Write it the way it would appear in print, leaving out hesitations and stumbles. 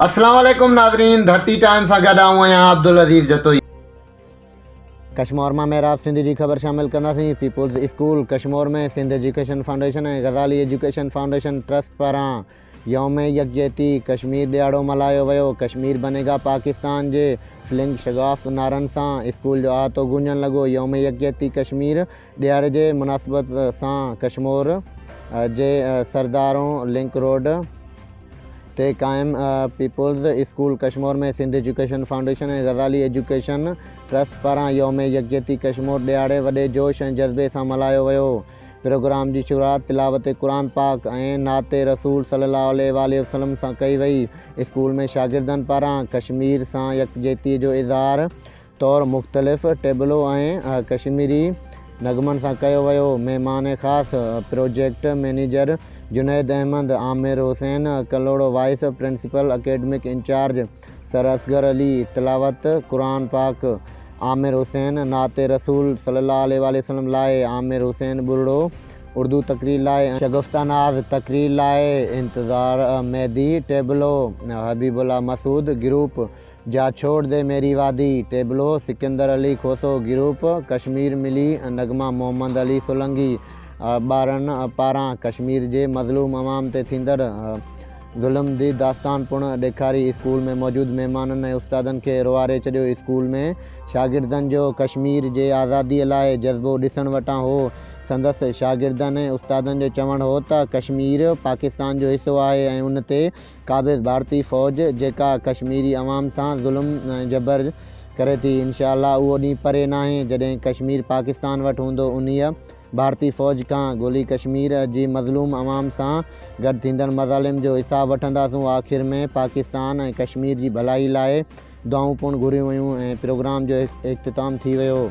अस्सलाम वालेकुम नाज़रीन, धरती टाइम सां गॾु आहियां अब्दुल अज़ीज़ जतोई। कश्मीर में मेरा आप सिंधी जी ख़बर शामिल कंदासीं। पीपुल्स स्कूल कश्मीर में सिंध एजुकेशन फाउंडेशन ऐं गज़ाली एजुकेशन फाउंडेशन ट्रस्ट पारां यौम यकजहती कश्मीर ॾियारो मल्हायो वियो। कश्मीर बनेगा पाकिस्तान जे फ्लिंग शगाफ़ नारनि सां स्कूल जो अहातो गूंजण लॻो। यौम यकजहती कश्मीर ॾियारे जे मुनासिबत सां कश्मीर जे सरदारों लिंक रोड ते क़ाइम पीपुल्स स्कूल कश्मीर में सिंध एजुकेशन फाउंडेशन ऐं गज़ाली एजुकेशन ट्रस्ट पारां यौम यकजहती कश्मीर ॾियारे वॾे जोश ऐं जज़्बे सां मल्हायो वियो। प्रोग्राम जी शुरूआत तिलावत क़ुरान पाक ऐं नाते रसूल सल्लल्लाहु अलैहि वसल्लम सां कई वई। स्कूल में शागिर्दनि पारां कश्मीर सां यकजहती जो इज़हार तौरु मुख़्तलिफ़ टेबलो ऐं कश्मीरी नगमनि सां कयो वियो। महिमान ख़ासि प्रोजेक्ट मैनेजर जुनैद अहमद, आमिर हुसैन कलोड़ो vice principal academic incharge sir Asghar Ali, तिलावत क़ुरान पाक आमिर हुसैन, नाते रसूल सल्लल्लाहु अलैहि वसल्लम लाइ आमिर हुसैन बुरड़ो, उर्दू तकरीर लाइ शगुफ्ता नाज़, तकरीर लाइ इंतज़ार मेहदी टेबलो हबीबुल्ला मसूद, ग्रुप जा छोड़ दे मेरी वादी टेबलो सिकंदर अली खोसो, ग्रुप कश्मीर मिली नगमा मोहम्मद अली सोलंगी। ॿारनि पारां कश्मीर जे मज़लूम अवाम ते थींदड़ ज़ुल्म जी दास्तान पिणु ॾेखारी। स्कूल में मौजूदु महिमाननि ऐं उस्तादनि खे रोआरे छॾियो। स्कूल में शागिर्दनि जो कश्मीर जे आज़ादीअ लाइ जज़्बो ॾिसण वटां हो। संदसि शागिर्दनि ऐं उस्तादनि जो चवणु हो त कश्मीर पाकिस्तान जो हिसो आहे ऐं उन ते क़ाबिज़ भारतीय फ़ौज जेका कश्मीरी अवाम सां ज़ुल्म ऐं जबर करे थी। इंशाअल्लाह उहो ॾींहुं परे नाहे जॾहिं कश्मीर पाकिस्तान वटि हूंदो। उन्हीअ भारतीय फ़ौज खां ॻोल्ही कश्मीर जी मज़लूम अवाम सां गॾु थींदड़ मज़ालिम जो हिसाबु वठंदासूं। आख़िर में पाकिस्तान ऐं कश्मीर जी भलाई लाइ दुआऊं पिणु घुरियूं वयूं ऐं प्रोग्राम जो इख़्तिताम थी वियो।